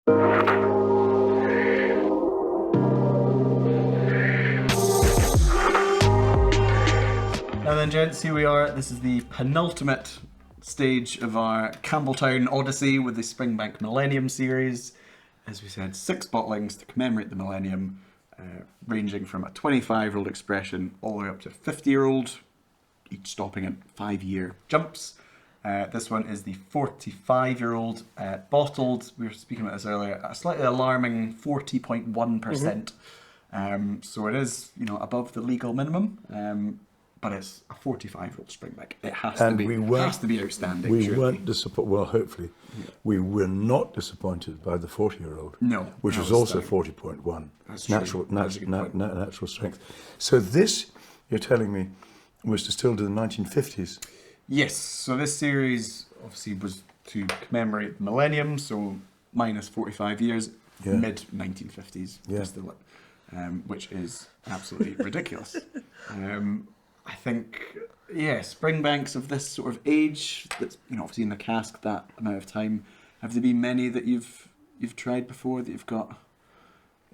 Now then, gents, here we are. This is the penultimate stage of our Campbeltown Odyssey with the Springbank Millennium Series. As we said, 6 bottlings to commemorate the millennium, ranging from a 25-year-old expression all the way up to a 50-year-old, each stopping at 5-year jumps. This one is the 45-year-old bottled. We were speaking about this earlier. A slightly alarming 40.1%. So it is, above the legal minimum. But it's a 45-year-old Springbank. It has to be outstanding. We weren't disappointed. Well, hopefully, we were not disappointed by the 40-year-old. No, which was also 40.1. That's natural strength. So this, you're telling me, was distilled in the 1950s. Yes. So this series obviously was to commemorate the millennium. So minus 45 years, mid 1950s distillate, which is absolutely ridiculous. I think, Springbanks of this sort of age, that's obviously in the cask that amount of time. Have there been many that you've tried before that you've got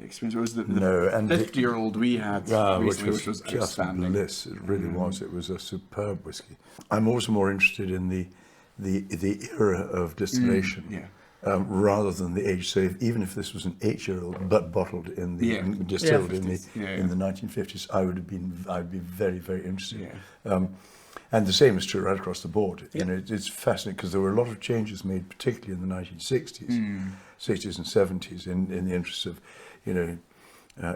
experience? Or was the 50-year-old we had recently, which was just outstanding? Bliss. It really was. It was a superb whiskey. I'm also more interested in the era of distillation. Rather than the age. So even if this was an 8-year-old but bottled in the distilled in the 1950s, I'd be very, very interested. And the same is true right across the board. It's fascinating because there were a lot of changes made, particularly in the 1960s, 60s and 70s, in the interests of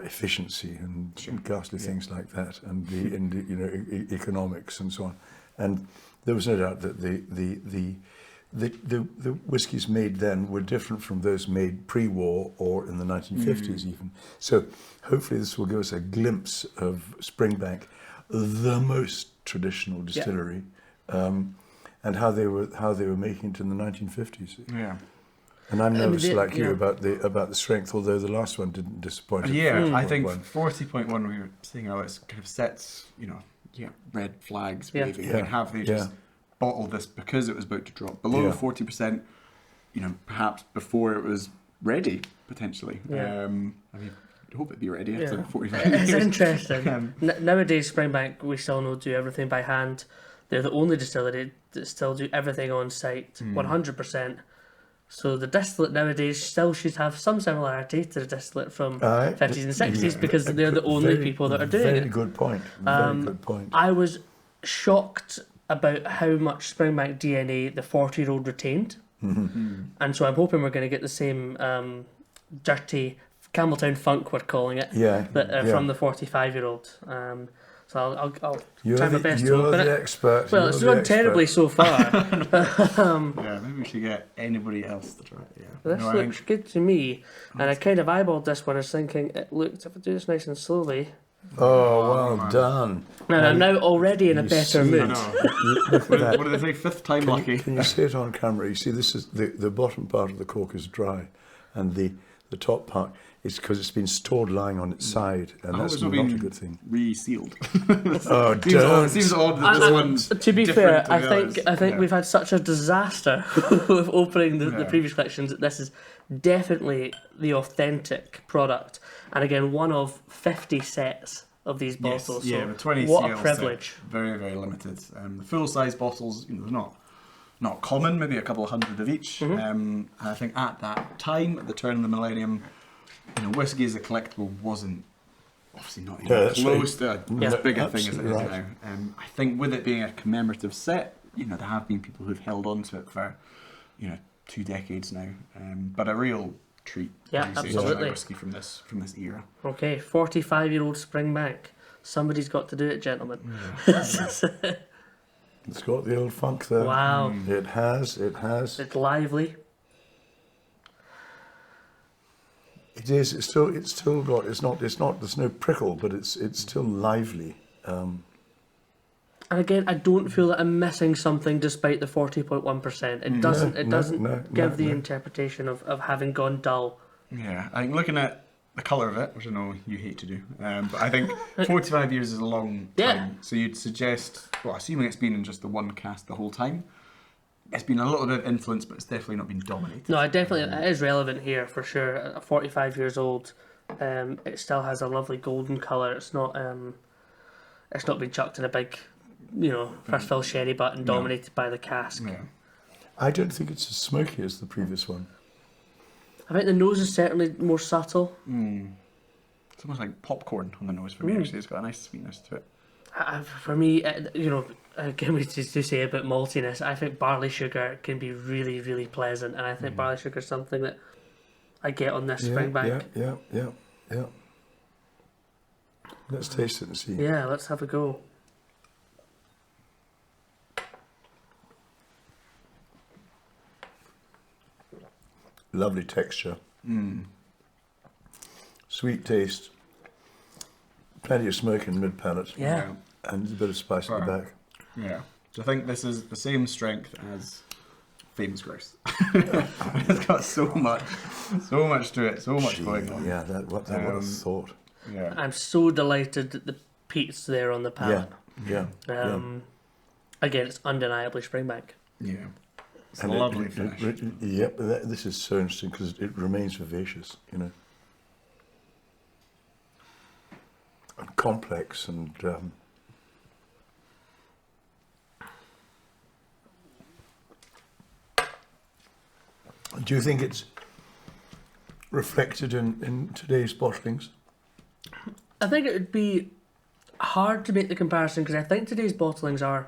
efficiency and ghastly things like that, and the economics and so on. And there was no doubt that the whiskies made then were different from those made pre-war or in the 1950s even. So hopefully this will give us a glimpse of Springbank, the most traditional distillery, and how they were making it in the 1950s. Yeah. And I'm nervous like you about the strength, although the last one didn't disappoint. I think 40.1 we were saying it kind of sets red flags waving. And have they just bottled this because it was about to drop below 40%, perhaps before it was ready, potentially. I hope it'd be ready after 45 years. It's interesting. Nowadays, Springbank, we still know, do everything by hand. They're the only distillery that still do everything on site, 100%. So the distillate nowadays still should have some similarity to the distillate from 50s and 60s because they're the only people that are doing it. Very good point. Very good point. I was shocked about how much Springbank DNA the 40-year-old retained. And so I'm hoping we're going to get the same dirty Campbeltown funk, we're calling it, from the 45-year-old. So I'll try my best to open it. You're the expert. Well, it's gone terribly so far. Maybe we should get anybody else to try it. This looks good to me. And I kind of eyeballed this one. I was thinking, if I do this nice and slowly. Oh, well done. And I'm now already in a better mood. Look at that. What do they say? 5th time lucky. Can you see it on camera? You see, this is the bottom part of the cork is dry, and the top part is because it's been stored lying on its side, and that's not a good thing. Resealed. Oh, don't. Seems odd that this one's to be fair, to I think we've had such a disaster with opening the previous collections that this is definitely the authentic product. And again, one of 50 sets of these bottles. Yes, so 20 what a privilege. Very, very limited. The full-size bottles, they're not common, maybe a couple of hundred of each. I think at that time, at the turn of the millennium, whiskey as a collectible wasn't obviously not even close to as big a thing as it is now. I think with it being a commemorative set, there have been people who've held on to it for 2 decades now. But a real treat. Yeah, absolutely. Whiskey from this era. Okay, 45-year-old Springbank. Somebody's got to do it, gentlemen. It's got the old funk there. Wow. It has. It's lively. It is. It's still got. It's not. There's no prickle, but it's still lively. And again, I don't feel that I'm missing something despite the 40.1%. It doesn't give the interpretation of having gone dull. Yeah, I think looking at the colour of it, which I know you hate to do, but I think 45 years is a long time. So you'd suggest, assuming it's been in just the one cask the whole time, it's been a little bit of influence, but it's definitely not been dominated. No, it is relevant here for sure. At 45 years old, it still has a lovely golden colour. It's not been chucked in a big, first fill sherry butt and dominated by the cask. Yeah. I don't think it's as smoky as the previous one. I think the nose is certainly more subtle. It's almost like popcorn on the nose for me. Actually, it's got a nice sweetness to it. For me, again, we just to say about maltiness, I think barley sugar can be really, really pleasant, and I think barley sugar is something that I get on this Springbank. Yeah. Let's taste it and see. Yeah, let's have a go. Lovely texture. Sweet taste. Plenty of smoke in mid palate. Yeah. And a bit of spice at the back. Yeah. So I think this is the same strength as Famous Grouse. It's got so much to it, so much going on. Yeah, what a thought. Yeah. I'm so delighted that the peat's there on the palate. Yeah. Again, it's undeniably Springbank. Yeah. It's And a lovely finish. This is so interesting because it remains vivacious, and complex and. Do you think it's reflected in today's bottlings? I think it would be hard to make the comparison because I think today's bottlings are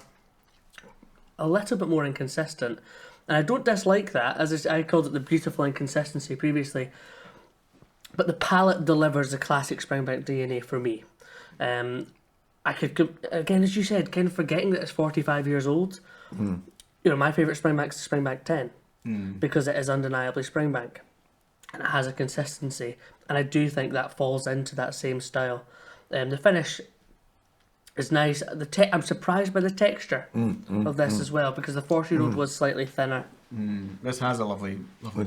a little bit more inconsistent. And I don't dislike that, as I called it the beautiful inconsistency previously. But the palate delivers the classic Springbank DNA for me. I could, again, as you said, kind of forgetting that it's 45 years old. My favourite Springbank is the Springbank 10 because it is undeniably Springbank. And it has a consistency. And I do think that falls into that same style. The finish is nice. I'm surprised by the texture of this as well because the 40-year-old was slightly thinner. This has a lovely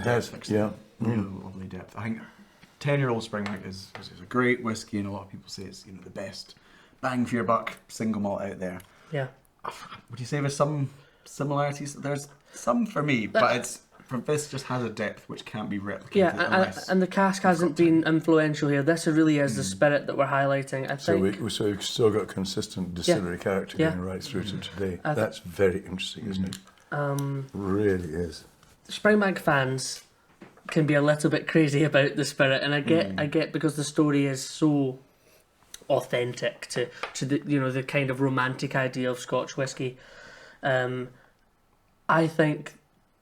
depth. Really lovely depth. I think 10-year-old Springbank is a great whiskey, and a lot of people say it's the best bang for your buck single malt out there. Yeah. Would you say there's some similarities? There's some for me, but this just has a depth which can't be replicated. Yeah, and the cask hasn't been influential here. This really is the spirit that we're highlighting. I think. So we've still got consistent distillery character going right through to today. That's very interesting, isn't it? Really is. Springbank fans can be a little bit crazy about the spirit, and I get because the story is so authentic to the the kind of romantic idea of Scotch whisky. I think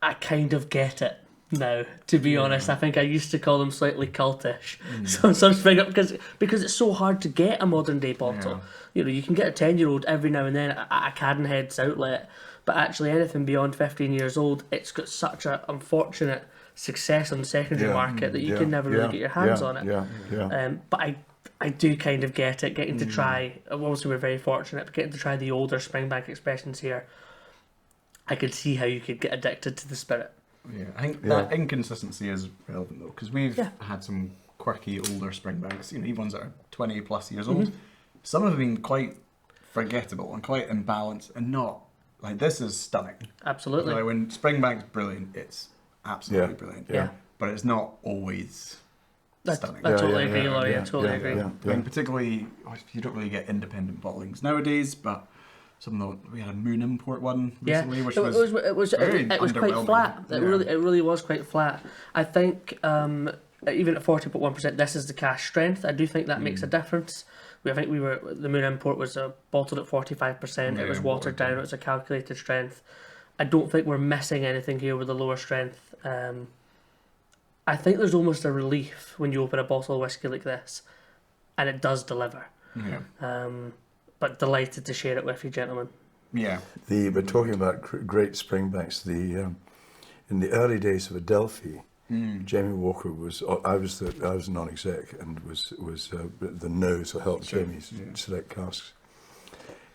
I kind of get it now, to be honest. I think I used to call them slightly cultish. So some Springbank because it's so hard to get a modern day bottle. You can get a 10-year-old every now and then at a Cadenhead's outlet, but actually anything beyond 15 years old, it's got such an unfortunate success on the secondary market that you can never really get your hands on it. But I do kind of get it, getting to try, obviously we're very fortunate, but getting to try the older Springbank expressions here, I could see how you could get addicted to the spirit. Yeah, I think that inconsistency is relevant though, because we've had some quirky older Springbanks, even ones that are 20 plus years old. Some have been quite forgettable and quite imbalanced, and not like this is stunning. Absolutely. Like when Springbank's brilliant, it's absolutely brilliant. Yeah. But it's not always stunning. I totally agree, Laurie. I totally agree. And particularly, you don't really get independent bottlings nowadays, but we had a Moon Import one recently, which was quite flat. It really was quite flat. I think even at 40.1%, this is the cash strength. I do think that makes a difference. The Moon Import was bottled at 45%. It was watered down. It was a calculated strength. I don't think we're missing anything here with the lower strength. I think there's almost a relief when you open a bottle of whiskey like this, and it does deliver. Yeah. But delighted to share it with you, gentlemen. Yeah. We're talking about great Springbanks. In the early days of Adelphi, Jamie Walker was. I was non-exec and was the nose or helped Jamie select casks.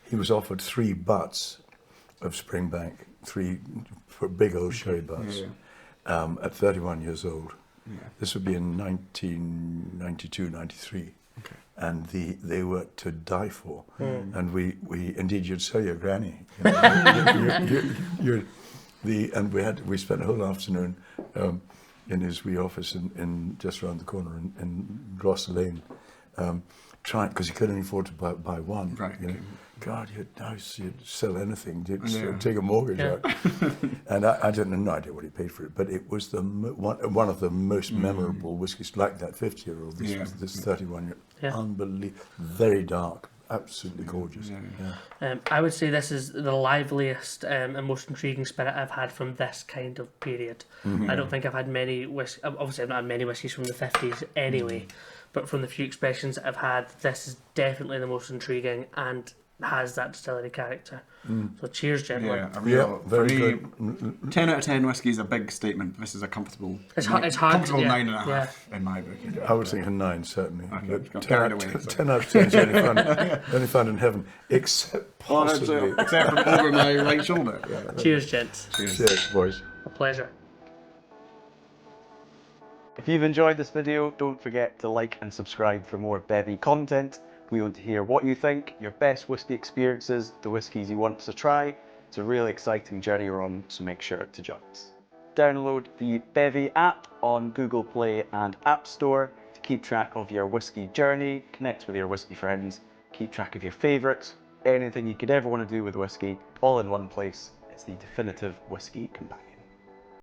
He was offered 3 butts of Springbank, 3 big old sherry butts, at 31 years old. Yeah. This would be in 1992, 93. Okay. And they were to die for. And we indeed, you'd sell your granny. And we spent a whole afternoon in his wee office in just around the corner in Gloucester Lane, trying, because he couldn't afford to buy one. Right. You know? God, you'd sell anything, you'd take a mortgage out. And I don't know, no idea what he paid for it, but it was one of the most memorable whiskies, like that 50-year-old, this 31-year, unbelievable, very dark, absolutely gorgeous. I would say this is the liveliest and most intriguing spirit I've had from this kind of period. I don't think I've had many obviously I've not had many whiskies from the 50s anyway, but from the few expressions that I've had, this is definitely the most intriguing and has that distillery character. So cheers, gentlemen. Very good. 10 out of 10 whiskey is a big statement. This is a comfortable, it's hard, comfortable 9.5 in my book. I would think a 9, certainly. Okay, got 10, carried out, away, 10 out of 10 is only found in heaven, except possibly. Except from over my right shoulder. Cheers, gents. Cheers, boys. A pleasure. If you've enjoyed this video, don't forget to like and subscribe for more Bevvy content. We want to hear what you think, your best whiskey experiences, the whiskies you want us to try. It's a really exciting journey we're on, so make sure to join us. Download the Bevvy app on Google Play and App Store to keep track of your whiskey journey, connect with your whiskey friends, keep track of your favourites, anything you could ever want to do with whiskey, all in one place. It's the definitive whiskey companion.